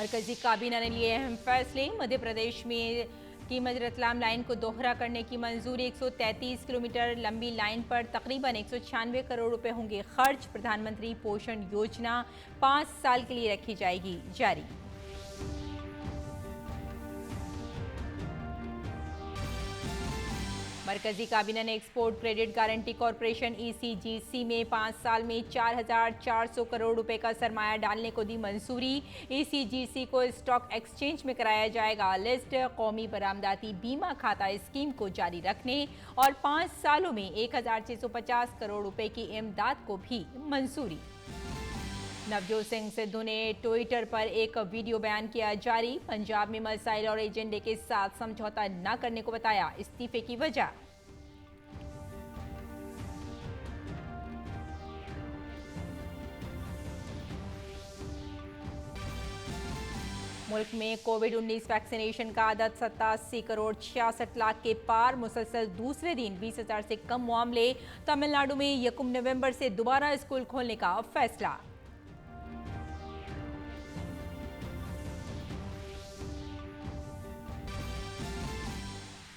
मरकजी काबीना ने लिए अहम फैसले। मध्य प्रदेश में कीमत रतलाम लाइन को दोहरा करने की मंजूरी। 133 किलोमीटर लंबी लाइन पर तकरीबन 196 करोड़ रुपए होंगे खर्च। प्रधानमंत्री पोषण योजना 5 साल के लिए रखी जाएगी जारी। मरकजी काबीना ने export credit guarantee corporation ECGC में 5 साल में 4,400 करोड़ रुपए का सरमाया डालने को दी मंजूरी। ECGC को स्टॉक एक्सचेंज में कराया जाएगा लिस्ट। कौमी बरामदाती बीमा खाता स्कीम को जारी रखने और 5 सालों में 1,650 करोड़ रुपए की इमदाद को भी मंजूरी। नवजोत सिंह सिद्धू ने ट्विटर पर एक वीडियो बयान किया जारी। पंजाब में मसाइल और एजेंडे के साथ समझौता न करने को बताया इस्तीफे की वजह। मुल्क में कोविड-19 वैक्सीनेशन का आदत 87 करोड़ 66 लाख के पार। मुसलसल दूसरे दिन 20,000 से कम मामले। तमिलनाडु में 1 नवंबर से दोबारा स्कूल खोलने का फैसला।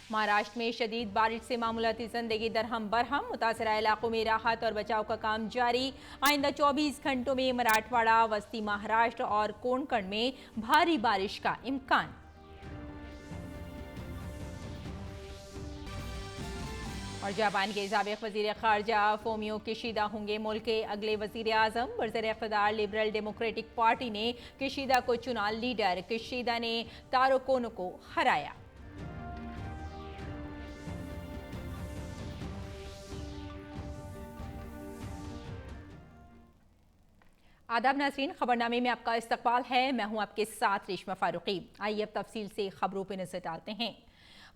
महाराष्ट्र में शदीद बारिश से मामूलाती जिंदगी दरहम बरहम। मुतासरा इलाकों में राहत और बचाव का काम जारी। आइंदा 24 घंटों में मराठवाड़ा, वस्ती महाराष्ट्र और कोंकण में भारी बारिश का इम्कान। और जापान के साबिक वजीर खारजा फोमियो किशिदा होंगे मुल्क के अगले वजीर आजम। बरसर इख्तिदार लिबरल डेमोक्रेटिक पार्टी ने किशिदा को चुना लीडर। किशिदा ने तारो कोनो को हराया। आदाब नाज़रीन, खबरनामे में आपका इस्तकबाल है। मैं हूं आपके साथ रेशमा फारूकी। आइए अब तफसील से खबरों पर नजर डालते हैं।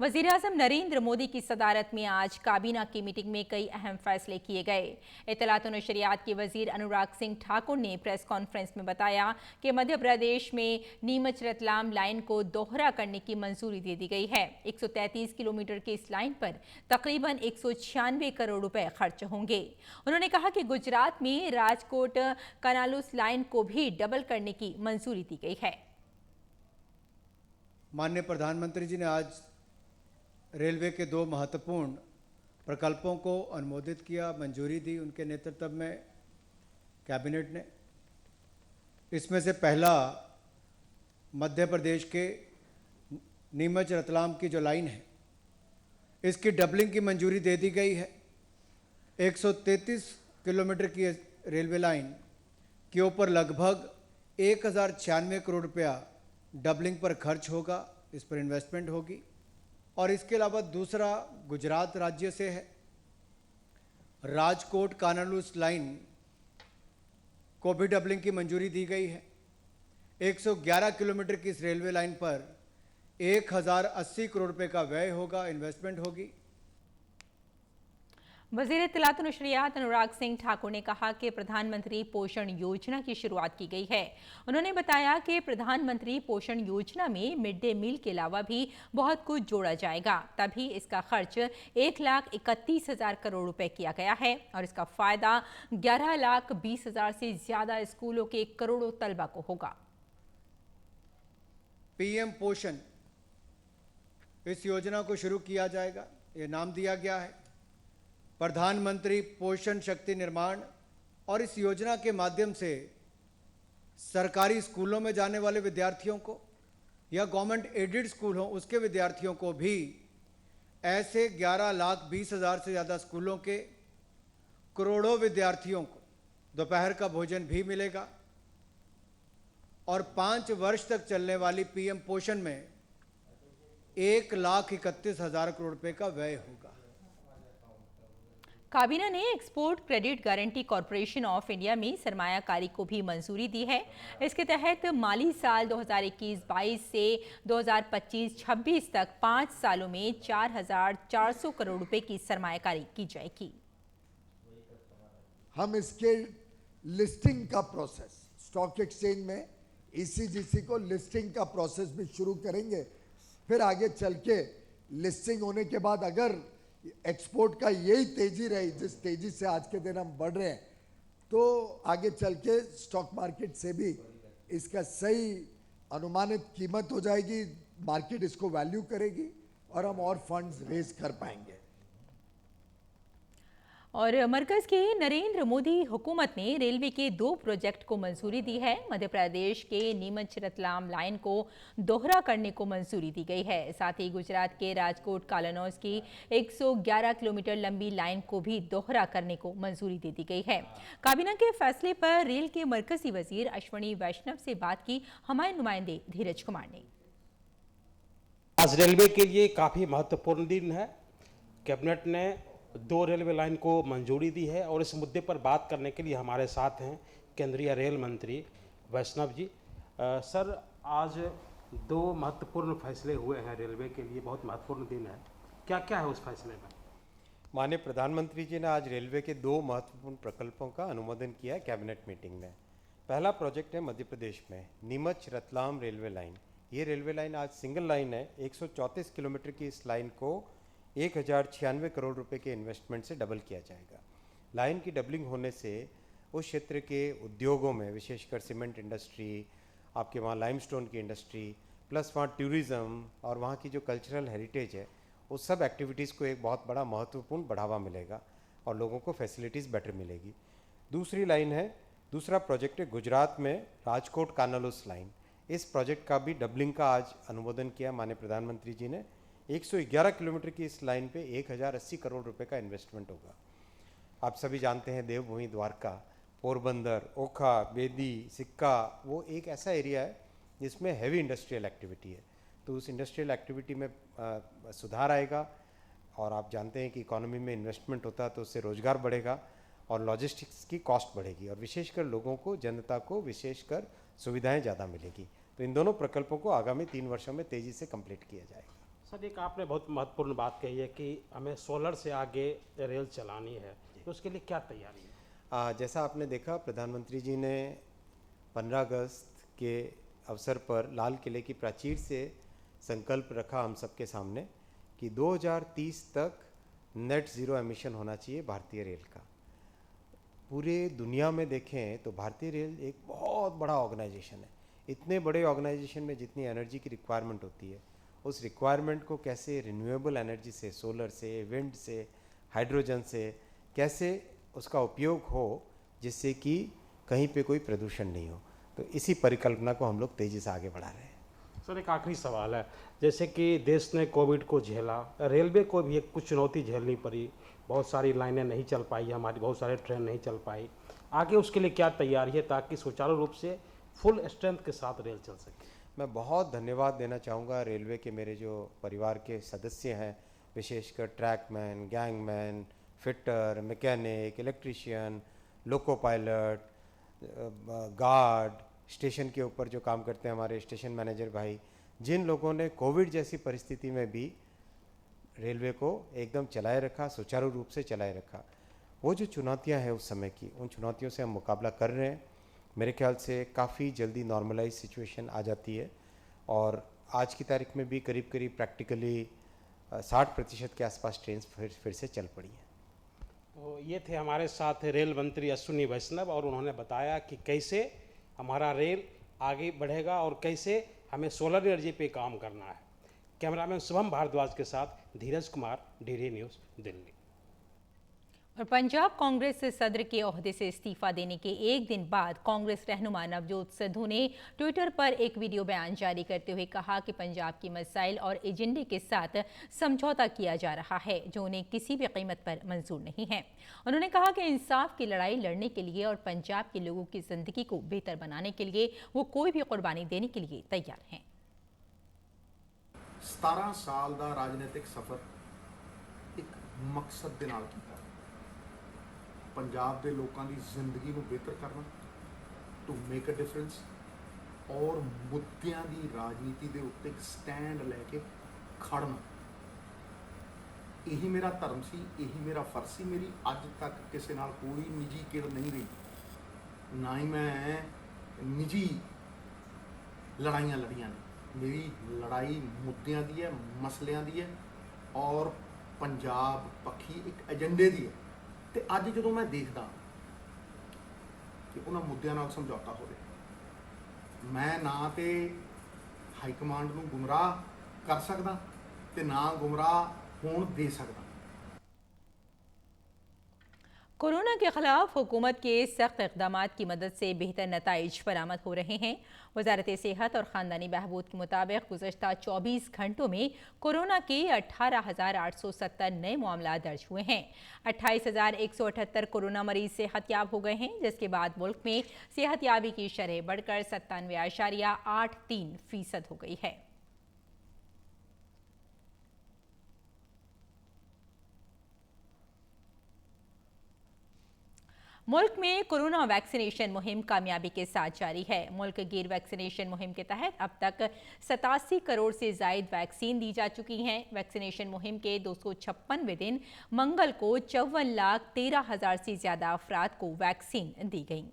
वज़ीर आज़म नरेंद्र मोदी की सदारत में आज काबीना की मीटिंग में कई अहम फैसले किए गए। इत्तलात और नशरियात के वज़ीर अनुराग सिंह ठाकुर ने प्रेस कॉन्फ्रेंस में बताया कि मध्य प्रदेश में नीमच रतलाम लाइन को दोहरा करने की मंजूरी दे दी गई है। 133 किलोमीटर की इस लाइन पर तकरीबन 196 करोड़ रुपए खर्च होंगे। उन्होंने कहा कि गुजरात में राजकोट कनालूस लाइन को भी डबल करने की मंजूरी दी गई है। माननीय प्रधानमंत्री जी ने आज रेलवे के 2 महत्वपूर्ण प्रकल्पों को अनुमोदित किया, मंजूरी दी उनके नेतृत्व में कैबिनेट ने। इसमें से पहला मध्य प्रदेश के नीमच रतलाम की जो लाइन है, इसकी डबलिंग की मंजूरी दे दी गई है। 133 किलोमीटर की रेलवे लाइन के ऊपर लगभग 1,096 करोड़ रुपया डबलिंग पर खर्च होगा, इस पर इन्वेस्टमेंट होगी। और इसके अलावा दूसरा गुजरात राज्य से है। राजकोट कानालूस लाइन को भी डबलिंग की मंजूरी दी गई है। 111 किलोमीटर की इस रेलवे लाइन पर 1,080 करोड़ रुपए का व्यय होगा, इन्वेस्टमेंट होगी। वज़ीर इत्तलात और नशरियात अनुराग सिंह ठाकुर ने कहा कि प्रधानमंत्री पोषण योजना की शुरुआत की गई है। उन्होंने बताया कि प्रधानमंत्री पोषण योजना में मिड डे मील के अलावा भी बहुत कुछ जोड़ा जाएगा। तभी इसका खर्च 1,31,000 करोड़ रुपए किया गया है और इसका फायदा 11,20,000 से ज्यादा स्कूलों के करोड़ों तलबा को होगा। PM पोषण, इस योजना को शुरू किया जाएगा। ये नाम दिया गया है प्रधानमंत्री पोषण शक्ति निर्माण। और इस योजना के माध्यम से सरकारी स्कूलों में जाने वाले विद्यार्थियों को या गवर्नमेंट एडेड स्कूल हो उसके विद्यार्थियों को भी ऐसे 11,20,000 से ज़्यादा स्कूलों के करोड़ों विद्यार्थियों को दोपहर का भोजन भी मिलेगा। और 5 वर्ष तक चलने वाली PM पोषण में 1,31,000 करोड़ रुपए का व्यय होगा। काबीना ने export credit guarantee corporation of India में सरमायाकारी को भी मंजूरी दी है। इसके तहत माली साल 2021-22 से 2025-26 तक 5 सालों में 4,400 करोड़ रुपए की सरमायाकारी की जाएगी। हम इसके लिस्टिंग का प्रोसेस स्टॉक एक्सचेंज में ECGC को लिस्टिंग का प्रोसेस भी शुरू करेंगे। फिर आगे चल के लिस्टिंग होने के बाद अगर एक्सपोर्ट का यही तेजी रही जिस तेजी से आज के दिन हम बढ़ रहे हैं, तो आगे चल के स्टॉक मार्केट से भी इसका सही अनुमानित कीमत हो जाएगी, मार्केट इसको वैल्यू करेगी और हम और फंड्स रेज कर पाएंगे। और मरकज के नरेंद्र मोदी हुकूमत ने रेलवे के 2 प्रोजेक्ट को मंजूरी दी है। मध्य प्रदेश के नीमच रतलाम लाइन को दोहरा करने को मंजूरी दी गई है। साथ ही गुजरात के राजकोट कालानौज की 111 किलोमीटर लंबी लाइन को भी दोहरा करने को मंजूरी दे दी गई है। काबीना के फैसले पर रेल के मरकजी वजीर अश्विनी वैष्णव से बात की हमारे नुमाइंदे धीरज कुमार ने। आज रेलवे के लिए काफ़ी महत्वपूर्ण दिन है। कैबिनेट ने 2 रेलवे लाइन को मंजूरी दी है और इस मुद्दे पर बात करने के लिए हमारे साथ हैं केंद्रीय रेल मंत्री वैष्णव जी। सर, आज 2 महत्वपूर्ण फैसले हुए हैं रेलवे के लिए, बहुत महत्वपूर्ण दिन है। क्या क्या है उस फैसले में? माननीय प्रधानमंत्री जी ने आज रेलवे के 2 महत्वपूर्ण प्रकल्पों का अनुमोदन किया है कैबिनेट मीटिंग में। पहला प्रोजेक्ट है मध्य प्रदेश में नीमच रतलाम रेलवे लाइन। ये रेलवे लाइन आज सिंगल लाइन है। 134 किलोमीटर की इस लाइन को 1096 करोड़ रुपए के इन्वेस्टमेंट से डबल किया जाएगा। लाइन की डबलिंग होने से उस क्षेत्र के उद्योगों में, विशेषकर सीमेंट इंडस्ट्री, आपके वहाँ लाइमस्टोन की इंडस्ट्री, प्लस वहाँ टूरिज़्म और वहाँ की जो कल्चरल हेरिटेज है, उस सब एक्टिविटीज़ को एक बहुत बड़ा महत्वपूर्ण बढ़ावा मिलेगा और लोगों को फैसिलिटीज़ बेटर मिलेगी। दूसरा प्रोजेक्ट है गुजरात में राजकोट कानालूस लाइन। इस प्रोजेक्ट का भी डबलिंग का आज अनुमोदन किया माननीय प्रधानमंत्री जी ने। 111 किलोमीटर की इस लाइन पे 1080 करोड़ रुपए का इन्वेस्टमेंट होगा। आप सभी जानते हैं देवभूमि द्वारका, पोरबंदर, ओखा, बेदी, सिक्का, वो एक ऐसा एरिया है जिसमें हैवी इंडस्ट्रियल एक्टिविटी है। तो उस इंडस्ट्रियल एक्टिविटी में सुधार आएगा और आप जानते हैं कि इकोनॉमी में इन्वेस्टमेंट होता है तो उससे रोजगार बढ़ेगा और लॉजिस्टिक्स की कॉस्ट बढ़ेगी और विशेषकर लोगों को, जनता को विशेषकर सुविधाएं ज़्यादा मिलेगी। तो इन दोनों प्रकल्पों को आगामी 3 वर्षों में तेज़ी से कंप्लीट किया जाएगा। सर, एक आपने बहुत महत्वपूर्ण बात कही है कि हमें सोलर से आगे रेल चलानी है, तो उसके लिए क्या तैयारी है? जैसा आपने देखा, प्रधानमंत्री जी ने 15 अगस्त के अवसर पर लाल किले की प्राचीर से संकल्प रखा हम सबके सामने कि 2030 तक नेट ज़ीरो एमिशन होना चाहिए भारतीय रेल का। पूरे दुनिया में देखें तो भारतीय रेल एक बहुत बड़ा ऑर्गेनाइजेशन है। इतने बड़े ऑर्गेनाइजेशन में जितनी एनर्जी की रिक्वायरमेंट होती है, उस रिक्वायरमेंट को कैसे रिन्यूएबल एनर्जी से, सोलर से, विंड से, हाइड्रोजन से कैसे उसका उपयोग हो जिससे कि कहीं पे कोई प्रदूषण नहीं हो। तो इसी परिकल्पना को हम लोग तेज़ी से आगे बढ़ा रहे हैं। सर, एक आखिरी सवाल है, जैसे कि देश ने कोविड को झेला, रेलवे को भी एक कुछ चुनौती झेलनी पड़ी, बहुत सारी लाइनें नहीं चल पाई, हमारी बहुत सारे ट्रेन नहीं चल पाई। आगे उसके लिए क्या तैयारी है ताकि सुचारू रूप से फुल स्ट्रेंथ के साथ रेल चल सके? मैं बहुत धन्यवाद देना चाहूँगा रेलवे के मेरे जो परिवार के सदस्य हैं, विशेषकर trackman, gangman, fitter, mechanic, electrician, loco pilot, guard, station के ऊपर जो काम करते हैं हमारे स्टेशन मैनेजर भाई, जिन लोगों ने कोविड जैसी परिस्थिति में भी रेलवे को एकदम चलाए रखा, सुचारू रूप से चलाए रखा। वो जो चुनौतियां हैं उस समय की, उन चुनौतियों से हम मुकाबला कर रहे हैं। मेरे ख्याल से काफ़ी जल्दी नॉर्मलाइज सिचुएशन आ जाती है और आज की तारीख में भी करीब करीब प्रैक्टिकली 60% के आसपास ट्रेन फिर से चल पड़ी हैं। तो ये थे हमारे साथ रेल मंत्री अश्विनी वैष्णव और उन्होंने बताया कि कैसे हमारा रेल आगे बढ़ेगा और कैसे हमें सोलर एनर्जी पे काम करना है। कैमरामैन शुभम भारद्वाज के साथ धीरज कुमार, DD न्यूज़, दिल्ली। और पंजाब कांग्रेस सदर के ओहदे से इस्तीफा देने के एक दिन बाद कांग्रेस रहनुमा नवजोत सिद्धू ने ट्विटर पर एक वीडियो बयान जारी करते हुए कहा कि पंजाब की मसाइल और एजेंडे के साथ समझौता किया जा रहा है जो उन्हें किसी भी कीमत पर मंजूर नहीं है। उन्होंने कहा कि इंसाफ की लड़ाई लड़ने के लिए और पंजाब के लोगों की जिंदगी को बेहतर बनाने के लिए वो कोई भी कुर्बानी देने के लिए तैयार हैं। 17 साल का राजनीतिक सफर एक मकसद के नाल कीता, पंजाब के लोगों की जिंदगी को बेहतर करना, टू मेक अ डिफरेंस और मुद्दों की राजनीति के उत्ते एक स्टैंड लैके खड़ना। यही मेरा धर्म सी, यही मेरा फर्ज सी। मेरी अज तक किसी नाल कोई निजी किड़ नहीं रही, ना ही मैं निजी लड़ाइयाँ लड़ियाँ ने। मेरी लड़ाई मुद्दों की है, मसलियां की है और पंजाब पक्षी एक एजेंडे की है। तो अज जो मैं देखदा कि उन्होंने मुद्दों नाल समझौता हो रहा, मैं ना तो ਹਾਈ ਕਮਾਂਡ ਨੂੰ ਗੁੰਮਰਾਹ ਕਰ ਸਕਦਾ ਤੇ ਨਾ गुमराह होण दे सकदा। कोरोना के खिलाफ हुकूमत के सख्त इक़दाम की मदद से बेहतर नताइज बरामद हो रहे हैं। वजारत सेहत और ख़ानदानी बहबूद के मुताबिक गुज़श्ता 24 घंटों में कोरोना के 18,870 नए मामला दर्ज हुए हैं। 28,178 कोरोना मरीज सेहतयाब हो गए हैं, जिसके बाद मुल्क में सेहतयाबी की शरह बढ़कर 97.83% हो गई है। मुल्क में कोरोना वैक्सीनेशन मुहिम कामयाबी के साथ जारी है। मुल्क गिर वैक्सीनेशन मुहिम के तहत अब तक 87 करोड़ से जायद वैक्सीन दी जा चुकी हैं। वैक्सीनेशन मुहिम के 256वें दिन मंगल को 54,13,000 से ज्यादा अफराद को वैक्सीन दी गई।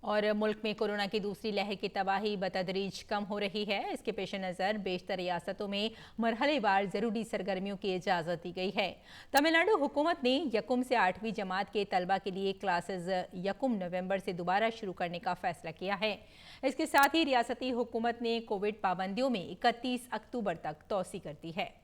और मुल्क में कोरोना की दूसरी लहर की तबाही बतदरीज कम हो रही है। इसके पेश नज़र बेशतर रियासतों में मरहलेवार ज़रूरी सरगर्मियों की इजाज़त दी गई है। तमिलनाडु हुकूमत ने 1 से 8वीं जमात के तलबा के लिए क्लासेस 1 नवंबर से दोबारा शुरू करने का फैसला किया है। इसके साथ ही रियासती हुकूमत ने कोविड पाबंदियों में 31 अक्टूबर तक तोसी कर दी है।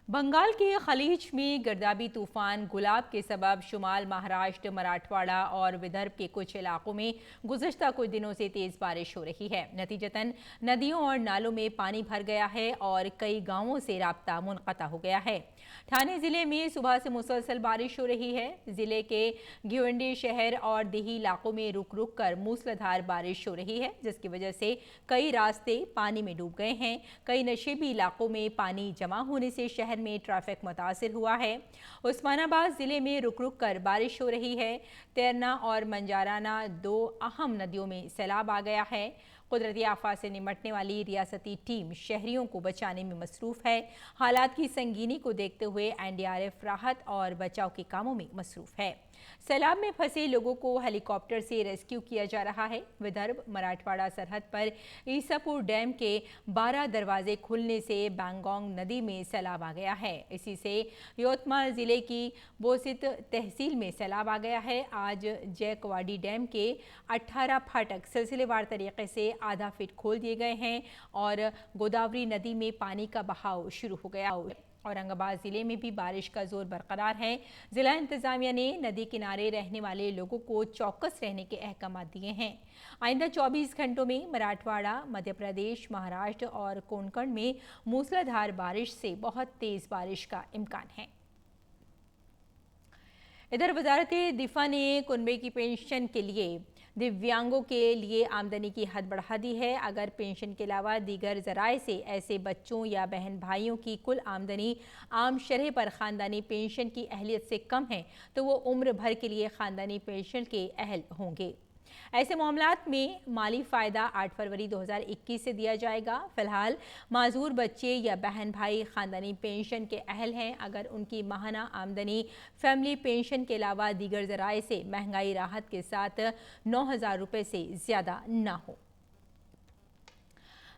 बंगाल के खलीज में गर्दाबी तूफान गुलाब के सबब शुमाल महाराष्ट्र, मराठवाड़ा और विदर्भ के कुछ इलाकों में गुज़श्ता कुछ दिनों से तेज़ बारिश हो रही है। नतीजतन नदियों और नालों में पानी भर गया है और कई गांवों से राब्ता मुनक़ता हो गया है। ठाणे ज़िले में सुबह से मुसलसल बारिश हो रही है। ज़िले के गिवंडी शहर और देही इलाकों में रुक रुक कर मूसलाधार बारिश हो रही है, जिसकी वजह से कई रास्ते पानी में डूब गए हैं। कई नशेबी इलाकों में पानी जमा होने से शहर में ट्रैफिक मुतासिर हुआ है। उस्मानाबाद जिले में रुक रुक कर बारिश हो रही है। तेरना और मंजाराना 2 अहम नदियों में सैलाब आ गया है। कुदरती आफत से निमटने वाली रियासती टीम शहरियों को बचाने में मसरूफ है। हालात की संगीनी को देखते हुए NDRF राहत और बचाव के कामों में मसरूफ है। सैलाब में फंसे लोगों को हेलीकॉप्टर से रेस्क्यू किया जा रहा है। विदर्भ मराठवाड़ा सरहद पर ईसापुर डैम के 12 दरवाजे खुलने से बैंगोंग नदी में सैलाब आ गया है। इसी से यवतमाल जिले की बोसित तहसील में सैलाब आ गया है। आज जयकवाड़ी डैम के 18 फाटक सिलसिलेवार तरीके से आधा फीट खोल दिए गए हैं और गोदावरी नदी में पानी का बहाव शुरू हो गया। औरंगाबाद जिले में भी बारिश का जोर बरकरार है। जिला इंतजामिया ने नदी किनारे रहने वाले लोगों को चौकस रहने के अहकाम दिए हैं। आइंदा 24 घंटों में मराठवाड़ा, मध्य प्रदेश, महाराष्ट्र और कोंकण में मूसलाधार बारिश से बहुत तेज बारिश का इम्कान है। इधर वजारत दिफा ने कुनबे की पेंशन के लिए दिव्यांगों के लिए आमदनी की हद बढ़ा दी है। अगर पेंशन के अलावा दीगर ज़राए से ऐसे बच्चों या बहन भाइयों की कुल आमदनी आम शरह पर ख़ानदानी पेंशन की अहलियत से कम है तो वो उम्र भर के लिए ख़ानदानी पेंशन के अहल होंगे। ऐसे मामलात में माली फ़ायदा 8 फरवरी 2021 से दिया जाएगा। फ़िलहाल माजूर बच्चे या बहन भाई ख़ानदानी पेंशन के अहल हैं अगर उनकी माहाना आमदनी फैमिली पेंशन के अलावा दीगर ज़राए से महंगाई राहत के साथ 9,000 रुपये से ज़्यादा ना हो।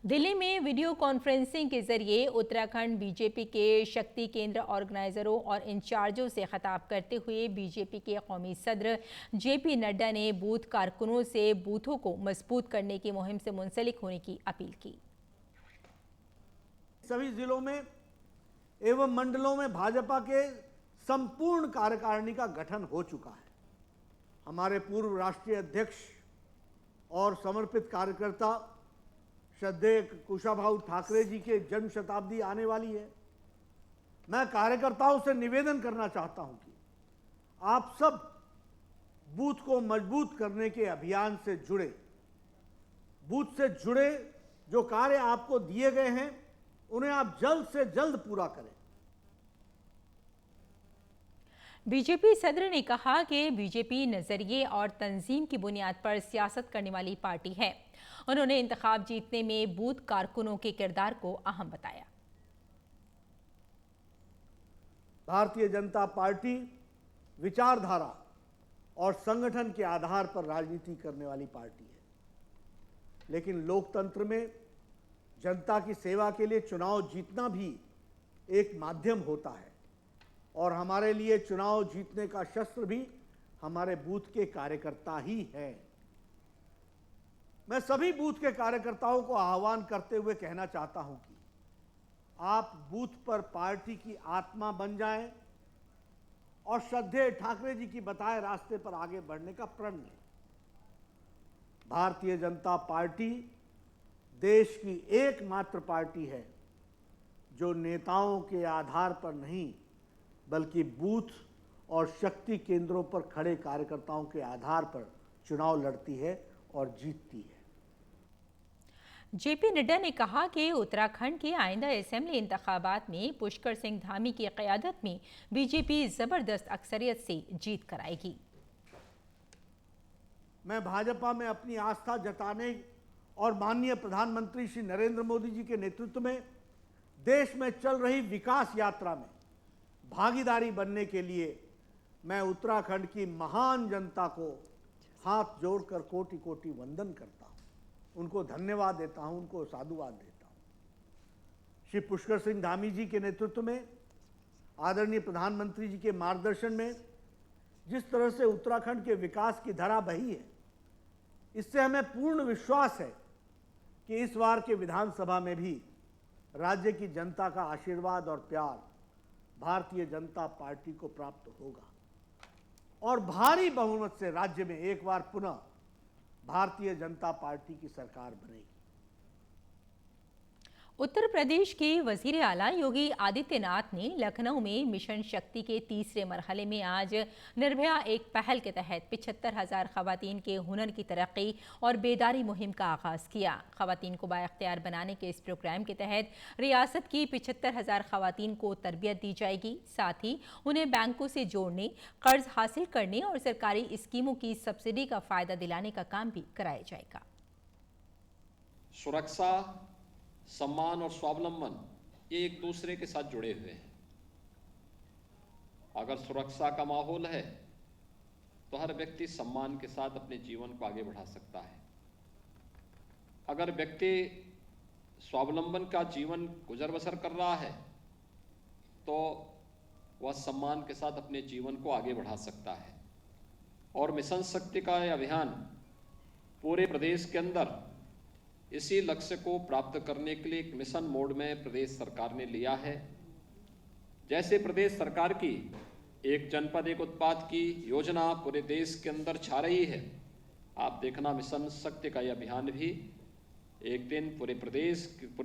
दिल्ली में वीडियो कॉन्फ्रेंसिंग के जरिए उत्तराखंड बीजेपी के शक्ति केंद्र ऑर्गेनाइजरों और इंचार्जों से खिताब करते हुए बीजेपी के कौमी सदर JP नड्डा ने बूथ कारकुनों से बूथों को मजबूत करने की मुहिम से मुंसलिक होने की अपील की। सभी जिलों में एवं मंडलों में भाजपा के संपूर्ण कार्यकारिणी का गठन हो चुका है। हमारे पूर्व राष्ट्रीय अध्यक्ष और समर्पित कार्यकर्ता श्रद्धेय कुशाभाऊ ठाकरे जी के जन्म शताब्दी आने वाली है। मैं कार्यकर्ताओं से निवेदन करना चाहता हूं कि आप सब बूथ को मजबूत करने के अभियान से जुड़े, बूथ से जुड़े जो कार्य आपको दिए गए हैं उन्हें आप जल्द से जल्द पूरा करें। बीजेपी सदर ने कहा कि बीजेपी नजरिए और तंजीम की बुनियाद पर सियासत करने वाली पार्टी है। उन्होंने इंतखाब जीतने में बूथ कारकुनों के किरदार को अहम बताया। भारतीय जनता पार्टी विचारधारा और संगठन के आधार पर राजनीति करने वाली पार्टी है। लेकिन लोकतंत्र में जनता की सेवा के लिए चुनाव जीतना भी एक माध्यम होता है और हमारे लिए चुनाव जीतने का शस्त्र भी हमारे बूथ के कार्यकर्ता ही हैं। मैं सभी बूथ के कार्यकर्ताओं को आह्वान करते हुए कहना चाहता हूं कि आप बूथ पर पार्टी की आत्मा बन जाएं और श्रद्धेय ठाकरे जी की बताए रास्ते पर आगे बढ़ने का प्रण लें। भारतीय जनता पार्टी देश की एकमात्र पार्टी है जो नेताओं के आधार पर नहीं बल्कि बूथ और शक्ति केंद्रों पर खड़े कार्यकर्ताओं के आधार पर चुनाव लड़ती है और जीतती है। जेपी नड्डा ने कहा कि उत्तराखंड के आइंदा असेंबली इंतखाबात में पुष्कर सिंह धामी की क़यादत में बीजेपी ज़बरदस्त अक्सरियत से जीत कराएगी। मैं भाजपा में अपनी आस्था जताने और माननीय प्रधानमंत्री श्री नरेंद्र मोदी जी के नेतृत्व में देश में चल रही विकास यात्रा में भागीदारी बनने के लिए मैं उत्तराखंड की महान जनता को हाथ जोड़कर कोटि कोटि वंदन करता हूं, उनको धन्यवाद देता हूं, उनको साधुवाद देता हूं। श्री पुष्कर सिंह धामी जी के नेतृत्व में आदरणीय प्रधानमंत्री जी के मार्गदर्शन में जिस तरह से उत्तराखंड के विकास की धारा बही है, इससे हमें पूर्ण विश्वास है कि इस बार के विधानसभा में भी राज्य की जनता का आशीर्वाद और प्यार भारतीय जनता पार्टी को प्राप्त होगा और भारी बहुमत से राज्य में एक बार पुनः भारतीय जनता पार्टी की सरकार बनेगी। उत्तर प्रदेश के वजीर आला योगी आदित्यनाथ ने लखनऊ में मिशन शक्ति के तीसरे मरहले में आज निर्भया एक पहल के तहत 75,000 खवातीन के हुनर की तरक्की और बेदारी मुहिम का आगाज किया। खवातीन को बाइख्तियार बनाने के इस प्रोग्राम के तहत रियासत की 75,000 खवातीन को तरबियत दी जाएगी। साथ ही उन्हें बैंकों से जोड़ने, कर्ज हासिल करने और सरकारी स्कीमों की सब्सिडी का फायदा दिलाने का काम भी कराया जाएगा। सुरक्षा, सम्मान और स्वावलंबन ये एक दूसरे के साथ जुड़े हुए हैं। अगर सुरक्षा का माहौल है तो हर व्यक्ति सम्मान के साथ अपने जीवन को आगे बढ़ा सकता है। अगर व्यक्ति स्वावलंबन का जीवन गुजर बसर कर रहा है तो वह सम्मान के साथ अपने जीवन को आगे बढ़ा सकता है। और मिशन शक्ति का यह अभियान पूरे प्रदेश के अंदर इसी लक्ष्य को प्राप्त करने के लिए एक मिशन मोड में प्रदेश सरकार ने लिया है। जैसे प्रदेश सरकार की एक जनपद एक उत्पाद की योजना पूरे देश के अंदर छा रही है, आप देखना मिशन शक्ति का यह अभियान भी एक दिन पूरे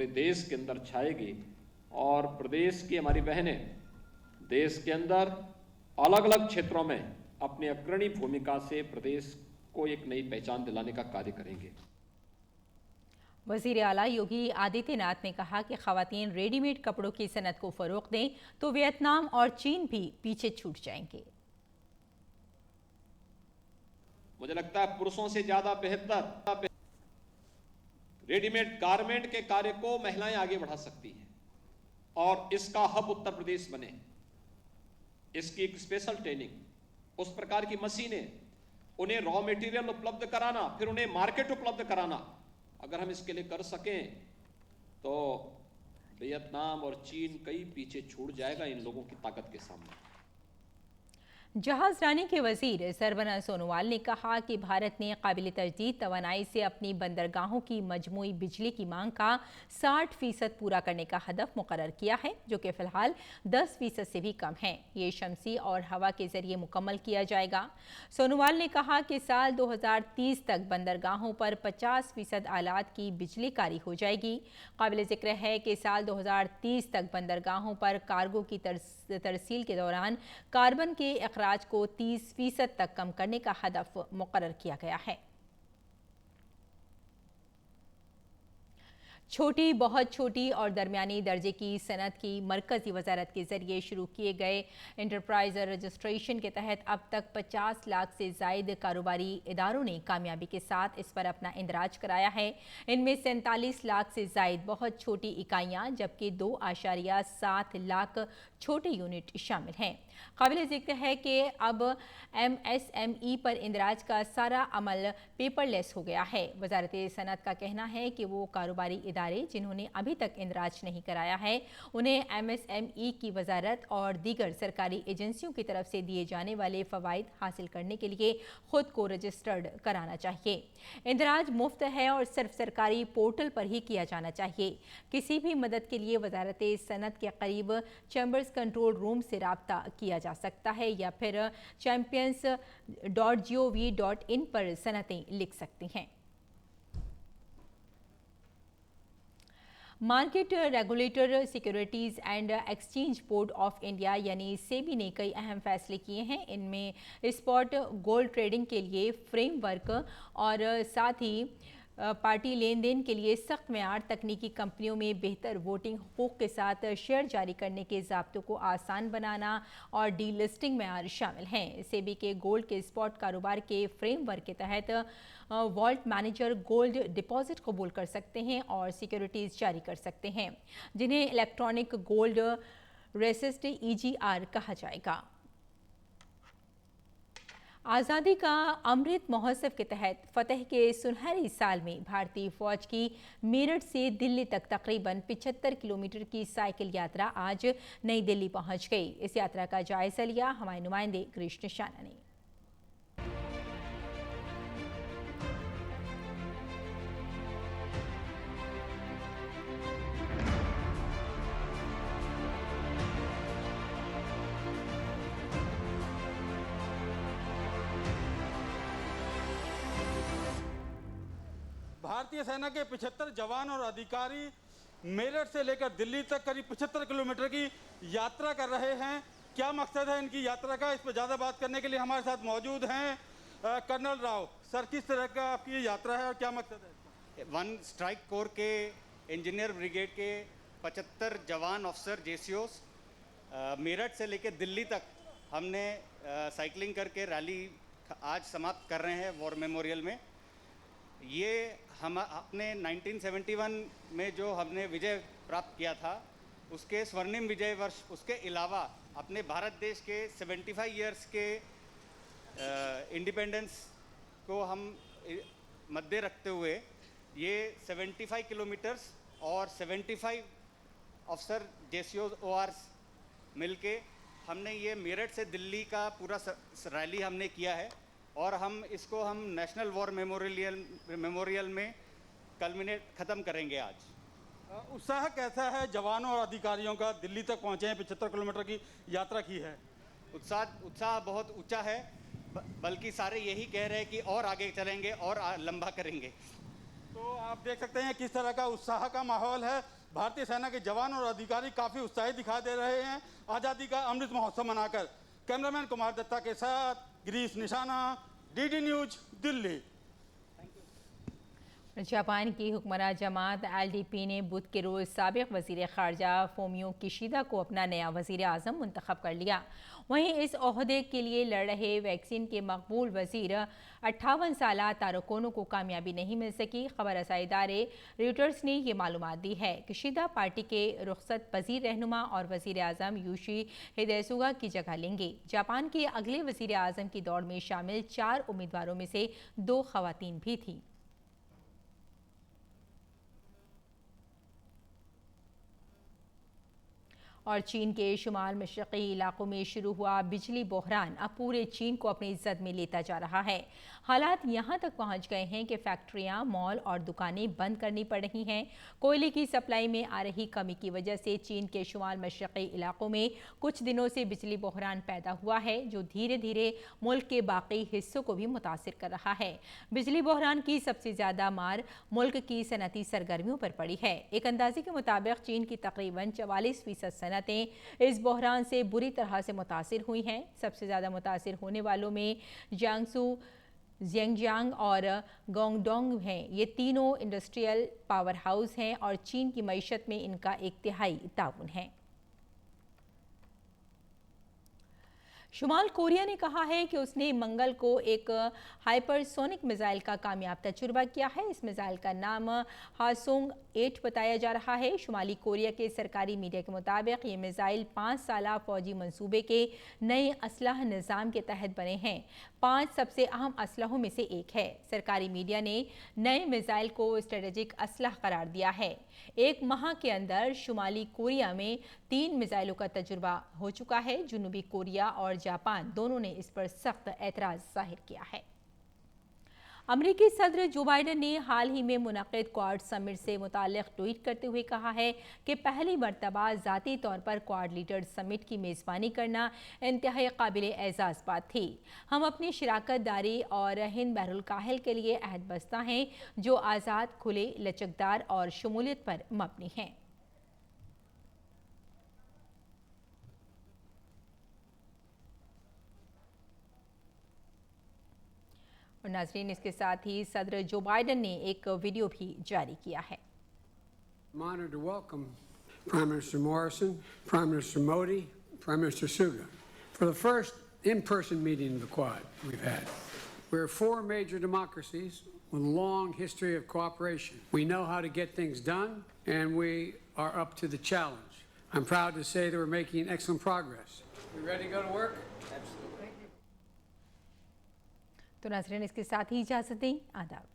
देश के अंदर छाएगी और प्रदेश की हमारी बहनें देश के अंदर अलग अलग क्षेत्रों में अपनी अग्रणी भूमिका से प्रदेश को एक नई पहचान दिलाने का कार्य करेंगे। वज़ीर आला योगी आदित्यनाथ ने कहा कि खवातीन रेडीमेड कपड़ों की सनत को फरोग दें तो वियतनाम और चीन भी पीछे छूट जाएंगे। मुझे लगता है पुरुषों से ज्यादा बेहतर रेडीमेड गारमेंट के कार्य को महिलाएं आगे बढ़ा सकती हैं और इसका हब उत्तर प्रदेश बने। इसकी एक स्पेशल ट्रेनिंग, उस प्रकार की मशीनें, उन्हें रॉ मटेरियल उपलब्ध कराना, फिर उन्हें मार्केट उपलब्ध कराना, अगर हम इसके लिए कर सकें तो वियतनाम और चीन कई पीछे छूट जाएगा इन लोगों की ताकत के सामने। जहाजरानी के वजीर सरवना सोनोवाल ने कहा कि भारत ने काबिल तजदीद तवानाई से अपनी बंदरगाहों की मजमूई बिजली की मांग का 60% पूरा करने का हदफ मुकर्रर किया है, जो कि फिलहाल 10% से भी कम है। ये शमसी और हवा के जरिए मुकम्मल किया जाएगा। सोनोवाल ने कहा कि साल 2030 तक बंदरगाहों पर 50% आलात की बिजली कारी हो जाएगी। काबिल जिक्र है कि साल 2030 तक बंदरगाहों पर कार्गो की तरसील के दौरान कार्बन के अखराज को 30% तक कम करने का हदफ मुकर्रर किया गया है। छोटी, बहुत छोटी और दरमियानी दर्जे की सनत की मरकज़ी वजारत के ज़रिए शुरू किए गए इंटरप्राइज रजिस्ट्रेशन के तहत अब तक 50 लाख से ज़ायद कारोबारी इदारों ने कामयाबी के साथ इस पर अपना इंदराज कराया है। इनमें 47 लाख से ज़ायद बहुत छोटी इकाइयाँ जबकि 2.7 लाख छोटे यूनिट शामिल हैं। काबिल ज़िक्र है कि अब MSME पर इंदराज का सारा अमल पेपरलेस हो गया है। वजारत सनत का कहना है कि वो कारोबारी इदारे जिन्होंने अभी तक इंदराज नहीं कराया है उन्हें MSME की वजारत और दीगर सरकारी एजेंसियों की तरफ से दिए जाने वाले फ़वाइद हासिल करने के लिए खुद को रजिस्टर्ड कराना चाहिए। इंदराज मुफ्त है और सिर्फ सरकारी पोर्टल पर ही किया जाना चाहिए। किसी भी मदद के लिए वजारत सनत के करीब चैम्बर्स कंट्रोल रूम से रब्ता किया जा सकता है या फिर champions.gov.in पर सनतें लिख सकती हैं। Market regulator securities and exchange board of India यानी सेबी ने कई अहम फैसले किए हैं। इनमें स्पॉट गोल्ड ट्रेडिंग के लिए फ्रेमवर्क और साथ ही पार्टी लेन देन के लिए सख्त मेयार, तकनीकी कंपनियों में बेहतर वोटिंग हुकूक के साथ शेयर जारी करने के ज़ाब्तों को आसान बनाना और डी लिस्टिंग मेयार शामिल हैं। सेबी के गोल्ड के स्पॉट कारोबार के फ्रेमवर्क के तहत वॉल्ट मैनेजर गोल्ड डिपॉजिट कबूल कर सकते हैं और सिक्योरिटीज़ जारी कर सकते हैं जिन्हें इलेक्ट्रॉनिक गोल्ड रेसिस्ट EGR कहा जाएगा। आज़ादी का अमृत महोत्सव के तहत फतेह के सुनहरी साल में भारतीय फौज की मेरठ से दिल्ली तक तकरीबन 75 किलोमीटर की साइकिल यात्रा आज नई दिल्ली पहुंच गई। इस यात्रा का जायजा लिया हमारे नुमाइंदे कृष्ण शाना ने। भारतीय सेना के 75 जवान और अधिकारी मेरठ से लेकर दिल्ली तक करीब 75 किलोमीटर की यात्रा कर रहे हैं। क्या मकसद है इनकी यात्रा का, इस पर ज़्यादा बात करने के लिए हमारे साथ मौजूद हैं कर्नल राव। सर, किस तरह का आपकी ये यात्रा है और क्या मकसद है? वन स्ट्राइक कोर के इंजीनियर ब्रिगेड के 75 जवान ऑफिसर JCOs मेरठ से लेकर दिल्ली तक हमने साइकिलिंग करके रैली आज समाप्त कर रहे हैं वॉर मेमोरियल में। ये हम अपने 1971 में जो हमने विजय प्राप्त किया था उसके स्वर्णिम विजय वर्ष, उसके अलावा अपने भारत देश के 75 ईयर्स के इंडिपेंडेंस को हम मद्दे रखते हुए ये 75 किलोमीटर्स और 75 अफसर JCOs ORs मिलके हमने ये मेरठ से दिल्ली का पूरा रैली हमने किया है और हम नेशनल वॉर मेमोरियल में कल्मिनेट ख़त्म करेंगे आज। उत्साह कैसा है जवानों और अधिकारियों का? दिल्ली तक पहुंचे हैं, 75 किलोमीटर की यात्रा की है। उत्साह बहुत ऊंचा है, बल्कि सारे यही कह रहे हैं कि और आगे चलेंगे और लंबा करेंगे। तो आप देख सकते हैं किस तरह का उत्साह का माहौल है। भारतीय सेना के जवान और अधिकारी काफ़ी उत्साहित दिखाई दे रहे हैं आज़ादी का अमृत महोत्सव मनाकर। कैमरामैन कुमार दत्ता के साथ गिरीश निशाना, DD न्यूज, दिल्ली। जापान की हुक्मरान जमात LDP ने बुध के रोज़ साबिक़ वज़ीर ख़ारजा फोमियो किशिदा को अपना नया वज़ीर आज़म मुंतखब कर लिया। वहीं इस ओहदे के लिए लड़ रहे वैक्सीन के मकबूल वज़ीर 58 साला तारो कोनो को कामयाबी नहीं मिल सकी। खबर रसाई इदारे रॉयटर्स ने ये मालूमात दी है। किशिदा पार्टी के रुखसत पजीर रहनुमा और वज़ीर आज़म यूशी हिदेसुगा की जगह लेंगे। जापान के अगले वज़ीर आज़म की दौड़ में शामिल 4 उम्मीदवारों में से 2 ख़वातीन भी थीं। और चीन के शुमाल मशरक़ी इलाकों में शुरू हुआ बिजली बहरान अब पूरे चीन को अपनी जद में लेता जा रहा है। हालात यहाँ तक पहुँच गए हैं कि फैक्ट्रियाँ, मॉल और दुकानें बंद करनी पड़ रही हैं। कोयले की सप्लाई में आ रही कमी की वजह से चीन के शुमाल मशरक़ी इलाकों में कुछ दिनों से बिजली बहरान पैदा हुआ है जो धीरे धीरे मुल्क के बाकी हिस्सों को भी मुतासिर कर रहा है। बिजली बहरान की सबसे ज़्यादा मार मुल्क की सनती सरगर्मियों पर पड़ी है। एक अंदाजे के मुताबिक चीन की तकरीबन 44% इस बहरान से बुरी तरह से मुतासिर हुई हैं। सबसे ज़्यादा मुतासिर होने वालों में जियांगसू, ज़ियांगजांग और गोंगडोंग हैं। ये तीनों इंडस्ट्रियल पावर हाउस हैं और चीन की मईशत में इनका 1/3 ताउन है। शुमाल कोरिया ने कहा है कि उसने मंगल को एक हाइपरसोनिक मिसाइल का कामयाब तजुर्बा किया है। इस मिसाइल का नाम हासोंग 8 बताया जा रहा है। शुमाली कोरिया के सरकारी मीडिया के मुताबिक ये मिसाइल 5 साला फौजी मंसूबे के नए असलह निज़ाम के तहत बने हैं। 5 सबसे अहम असलहों में से एक है। सरकारी मीडिया ने नए मिसाइल को स्ट्रेटेजिक असलह करार दिया है। 1 माह के अंदर शुमाली कोरिया में 3 मिसाइलों का तजुर्बा हो चुका है। जनूबी कोरिया और जापान दोनों ने इस पर सख्त एतराज़ जाहिर किया है। अमेरिकी सदर जो बाइडन ने हाल ही में मुनक़िद क्वाड समिट से मुताल्लिक़ ट्वीट करते हुए कहा है कि पहली मरतबा ज़ाती तौर पर क्वाड लीडर्स समिट की मेज़बानी करना इंतहाई काबिल एज़ाज़ बात थी। हम अपनी शराकत दारी और हिंद बहरुल काहिल के लिए अहद बस्ता हैं जो आज़ाद, खुले, लचकदार और शमूलियत पर मबनी हैं। और नाज़रीन, इसके साथ ही सदर जो बाइडन ने एक वीडियो भी जारी किया है। I'm honored to welcome Prime Minister Morrison, Prime Minister Modi, Prime Minister Suga for the first in-person meeting of the Quad we've had. We're 4 major democracies with a long history of cooperation. We know how to get things done, and we are up to the challenge. I'm proud to say that we're making excellent progress. We ready to go to work? तो नाज़रीन, इसके साथ ही इजाज़त दें। आदाब।